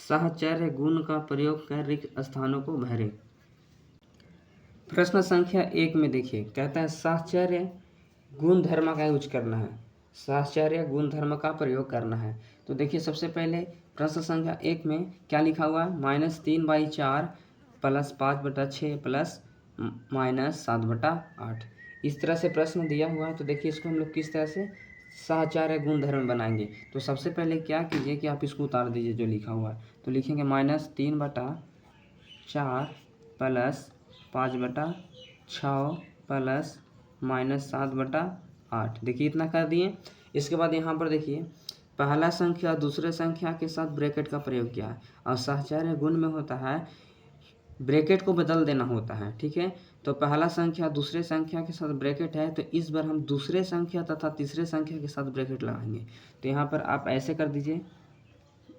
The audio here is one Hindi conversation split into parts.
साहचर्य गुण का प्रयोग कर रिक्त स्थानों को भरे। प्रश्न संख्या 1 में देखिए, कहता है साहचर्य गुण धर्म का यूज करना है, साहचर्य गुण धर्म का प्रयोग करना है। तो देखिए सबसे पहले प्रश्न संख्या 1 में क्या लिखा हुआ है, -3/4 प्लस 5/6 प्लस -7/8। इस तरह से प्रश्न दिया हुआ है। तो देखिए इसको हम लोग किस तरह से साहचर्य गुण धर्म बनाएंगे। तो सबसे पहले क्या कीजिए कि आप इसको उतार दीजिए जो लिखा हुआ है। तो लिखेंगे -3/4 प्लस 5/6 प्लस -7/8। देखिए इतना कर दिए। इसके बाद यहाँ पर देखिए पहला संख्या दूसरे संख्या के साथ ब्रैकेट का प्रयोग किया है। और साहचर्य गुण में होता है ब्रैकेट को बदल देना होता है, ठीक है। तो पहला संख्या दूसरे संख्या के साथ ब्रैकेट है, तो इस बार हम दूसरे संख्या तथा तीसरे संख्या के साथ ब्रैकेट लगाएंगे। तो यहाँ पर आप ऐसे कर दीजिए,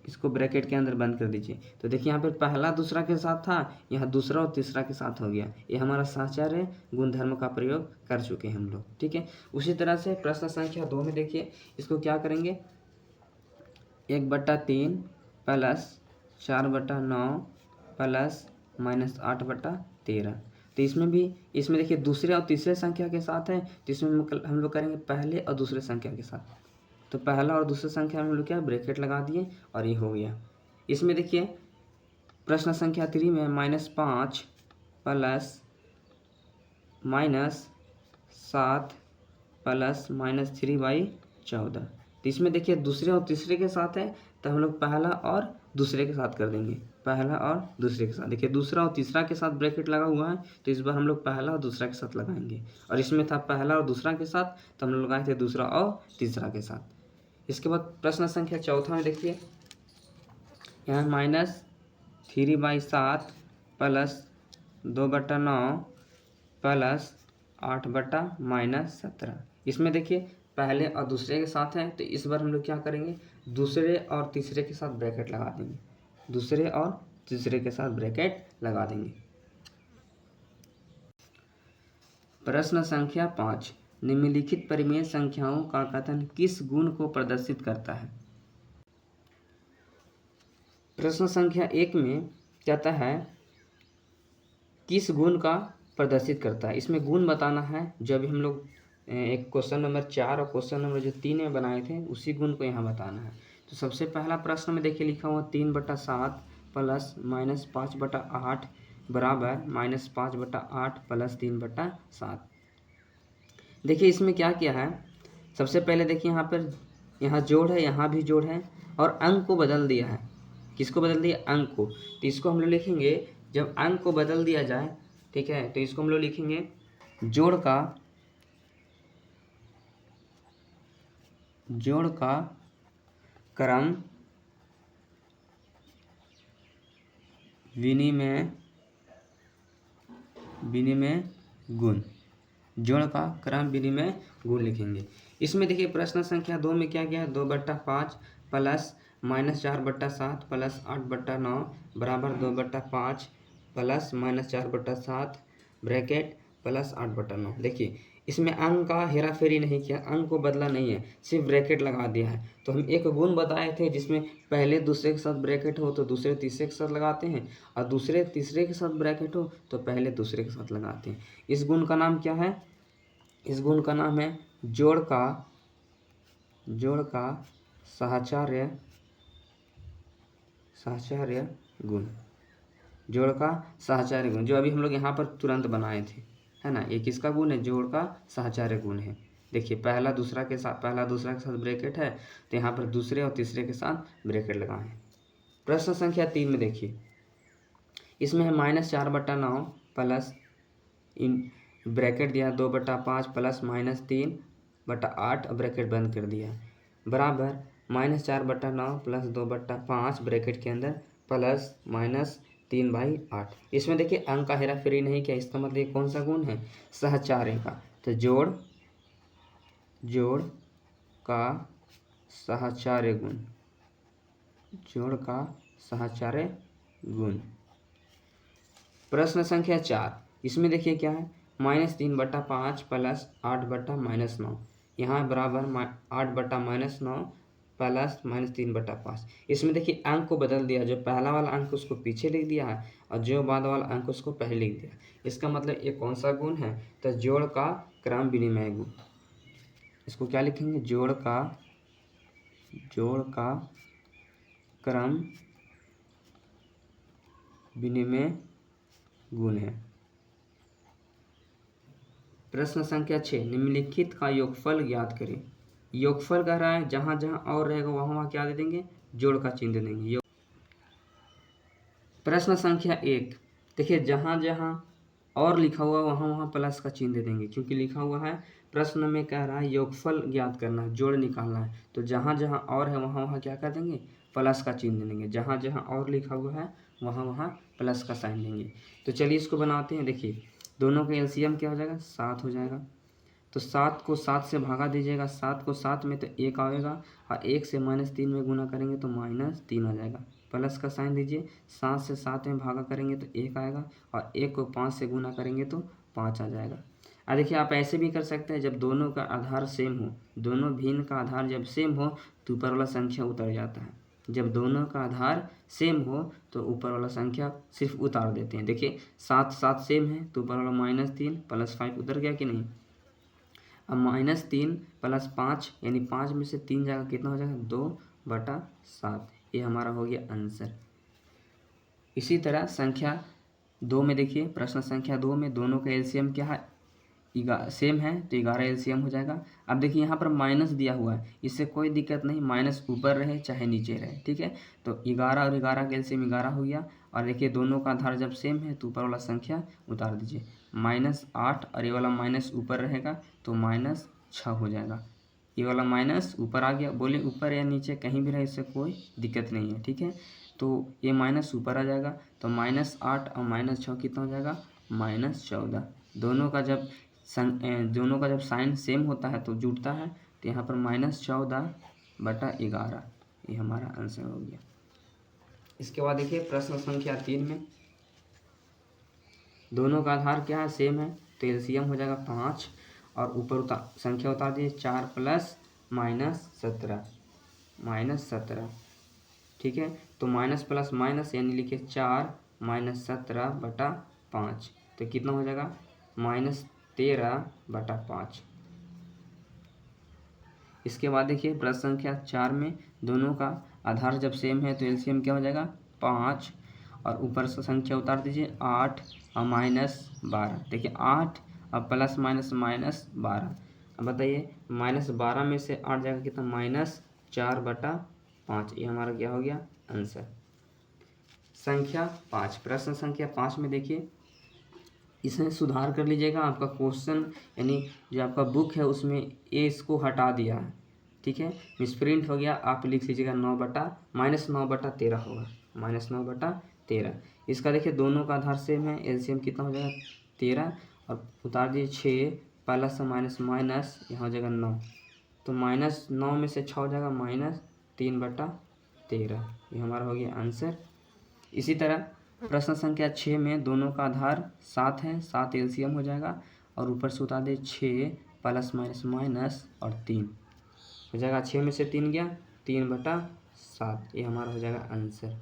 इसको ब्रैकेट के अंदर बंद कर दीजिए। तो देखिए यहाँ पर पहला दूसरा के साथ था, यहाँ दूसरा और तीसरा के साथ हो गया। ये हमारा साहचर्य गुणधर्म का प्रयोग कर चुके हैं हम लोग, ठीक है। उसी तरह से प्रश्न संख्या 2 में देखिए, इसको क्या करेंगे, 1/3 प्लस 4/9 प्लस -8/13। तो इसमें देखिए दूसरे और तीसरे संख्या के साथ है, तो इसमें हम लोग करेंगे पहले और दूसरे संख्या के साथ। तो पहला और दूसरे संख्या में हम लोग क्या ब्रैकेट लगा दिए और ये हो गया। इसमें देखिए प्रश्न संख्या 3 में -5 प्लस -7 प्लस -3/14। तो इसमें देखिए दूसरे और तीसरे के साथ है, तो हम लोग पहला और दूसरे के साथ कर देंगे, पहला और दूसरे के साथ। देखिए दूसरा और तीसरा के साथ ब्रैकेट लगा हुआ है, तो इस बार हम लोग पहला और दूसरा के साथ लगाएंगे। और इसमें था पहला और दूसरा के साथ, तो हम लोग लगाए थे दूसरा और तीसरा के साथ। इसके बाद प्रश्न संख्या 4 में देखिए, यहाँ -3/7 प्लस 2/9 प्लस 8/-17। इसमें देखिए पहले और दूसरे के साथ है, तो इस बार हम लोग क्या करेंगे, दूसरे और तीसरे के साथ ब्रैकेट लगा देंगे, दूसरे और तीसरे के साथ ब्रैकेट लगा देंगे। प्रश्न संख्या 5, निम्नलिखित परिमेय संख्याओं का कथन किस गुण को प्रदर्शित करता है। प्रश्न संख्या 1 में कहता है किस गुण का प्रदर्शित करता है। इसमें गुण बताना है, जो अभी हम लोग एक क्वेश्चन नंबर 4 और क्वेश्चन नंबर जो 3 में बनाए थे, उसी गुण को यहाँ बताना है। तो सबसे पहला प्रश्न में देखिए लिखा हुआ 3/7 प्लस -5/8 बराबर -5/8 प्लस 3/7। देखिए इसमें क्या किया है, सबसे पहले देखिए यहाँ जोड़ है, यहाँ भी जोड़ है, और अंक को बदल दिया है। किसको बदल दिया, अंक को। तो इसको हम लोग लिखेंगे, जब अंक को बदल दिया जाए, ठीक है, तो इसको हम लोग लिखेंगे जोड़ का क्रम विनिमय गुण, जोड़ का क्रम विनिमय गुण लिखेंगे। इसमें देखिए प्रश्न संख्या 2 में क्या गया, 2/5 प्लस -4/7 प्लस 8/9 बराबर 2/5 प्लस -4/7 ब्रैकेट प्लस 8/9। देखिए इसमें अंक का हेरा फेरी नहीं किया, अंक को बदला नहीं है, सिर्फ ब्रैकेट लगा दिया है। तो हम एक गुण बताए थे जिसमें पहले दूसरे के साथ ब्रैकेट हो तो दूसरे तीसरे के साथ लगाते हैं, और दूसरे तीसरे के साथ ब्रैकेट हो तो पहले दूसरे के साथ लगाते हैं। इस गुण का नाम क्या है, इस गुण का नाम है जोड़ का साहचर्य गुण, जोड़ का साहचर्य गुण, जो अभी हम लोग यहाँ पर तुरंत बनाए थे, है ना। ये किसका गुण है, जोड़ का साहचर्य गुण है। देखिए पहला दूसरा के साथ ब्रैकेट है, तो यहाँ पर दूसरे और तीसरे के साथ ब्रैकेट लगाए। प्रश्न संख्या 3 में देखिए, इसमें है -4/9 प्लस ब्रैकेट दिया 2/5 प्लस -3/8 ब्रैकेट बंद कर दिया बराबर -4/9 प्लस 2/5 ब्रैकेट के अंदर प्लस -3/8। इसमें देखिए अंक का हेरा फेरी नहीं किया, इसका मतलब ये कौन सा गुण है, साहचर्य का। तो जोड़ का साहचर्य गुण, जोड़ का साहचर्य गुण। प्रश्न संख्या 4, इसमें देखिए क्या है, -3/5 प्लस 8/-9, यहाँ बराबर 8/-9 प्लस -3/5। इसमें देखिए अंक को बदल दिया, जो पहला वाला अंक उसको पीछे लिख दिया है और जो बाद वाला अंक उसको पहले लिख दिया। इसका मतलब ये कौन सा गुण है, तो जोड़ का क्रम विनिमय गुण। इसको क्या लिखेंगे, जोड़ का क्रम विनिमय गुण है। प्रश्न संख्या 6, निम्नलिखित का योगफल ज्ञात करें। योगफल कह रहा है जहां जहां और रहेगा वहां वहां क्या दे देंगे, जोड़ का चिन्ह दे देंगे। प्रश्न संख्या 1, देखिए जहां जहां और लिखा हुआ वहां वहां प्लस का चिन्ह दे देंगे, क्योंकि लिखा हुआ है प्रश्न में कह रहा है योगफल ज्ञात करना है, जोड़ निकालना है, तो जहां जहां और है वहां वहां क्या कर देंगे, प्लस का चिन्ह दे देंगे। जहां जहां और लिखा हुआ है वहां वहां प्लस का साइन देंगे। तो चलिए इसको बनाते हैं। देखिए दोनों का एलसीएम क्या हो जाएगा, 7 हो जाएगा। तो 7 को 7 से भागा दीजिएगा, 7 को 7 में तो 1 आएगा और 1 से -3 में गुना करेंगे तो -3 आ जाएगा। प्लस का साइन दीजिए, 7 से 7 में भागा करेंगे तो 1 आएगा और 1 को 5 से गुना करेंगे तो 5 आ जाएगा। अब देखिए आप ऐसे भी कर सकते हैं, जब दोनों का आधार सेम हो, दोनों भिन्न का आधार जब सेम हो तो ऊपर वाला संख्या उतर जाता है। जब दोनों का आधार सेम हो तो ऊपर वाला संख्या सिर्फ उतार देते हैं। देखिए 7 7 सेम है तो ऊपर वाला -3 + 5 उतर गया कि नहीं। अब -3 + 5 यानी 5 में से 3 जाएगा, कितना हो जाएगा, 2/7। ये हमारा हो गया आंसर। इसी तरह संख्या 2 में देखिए, प्रश्न संख्या 2 में दोनों का एलसीएम क्या है, सेम है तो 11 एलसीएम हो जाएगा। अब देखिए यहाँ पर माइनस दिया हुआ है, इससे कोई दिक्कत नहीं, माइनस ऊपर रहे चाहे नीचे रहे, ठीक है। तो 11 और 11 का एलसीएम 11 हो गया। और देखिए दोनों का आधार जब सेम है तो ऊपर वाला संख्या उतार दीजिए, -8 और ये वाला माइनस ऊपर रहेगा तो -6 हो जाएगा। ये वाला माइनस ऊपर आ गया, बोले ऊपर या नीचे कहीं भी रहे इससे कोई दिक्कत नहीं है, ठीक है। तो ये माइनस ऊपर आ जाएगा तो -8 और -6 कितना हो जाएगा, -14। दोनों का जब साइन सेम होता है तो जुड़ता है, तो यहाँ पर -14/11 ये हमारा आंसर हो गया। इसके बाद देखिए प्रश्न संख्या 3 में दोनों का आधार क्या है, सेम है, तो एलसीएम हो जाएगा 5 और ऊपर संख्या उतार दीजिए, 4 + -17, ठीक है। तो माइनस प्लस माइनस यानी लिखिए 4 - 17/5, तो कितना हो जाएगा, -13/5। इसके बाद देखिए प्रश्न संख्या 4 में दोनों का आधार जब सेम है तो एलसीएम क्या हो जाएगा, 5 और ऊपर से संख्या उतार दीजिए 8 और -12। देखिए 8 और प्लस माइनस -12। अब बताइए -12 में से 8 जाएगा कितना, -4/5। ये हमारा क्या हो गया, आंसर। संख्या 5, प्रश्न संख्या 5 में देखिए इसमें सुधार कर लीजिएगा। आपका क्वेश्चन यानी जो आपका बुक है उसमें ए इसको हटा दिया है, ठीक है, मिसप्रिंट हो गया। आप लिख लीजिएगा -9/13 होगा, -9/13। इसका देखिए दोनों का आधार सेम है, एलसीएम कितना हो जाएगा, 13 और उतार दीजिए 6 प्लस माइनस माइनस, यहाँ हो जाएगा 9, तो -9 में से 6 हो जाएगा, -3/13। ये हमारा हो गया आंसर। इसी तरह प्रश्न संख्या 6 में दोनों का आधार 7 है, 7 एलसीएम हो जाएगा और ऊपर से उतार दे 6 प्लस माइनस माइनस और 3 हो जाएगा, 6 में से 3 गया, 3/7। ये हमारा हो जाएगा आंसर।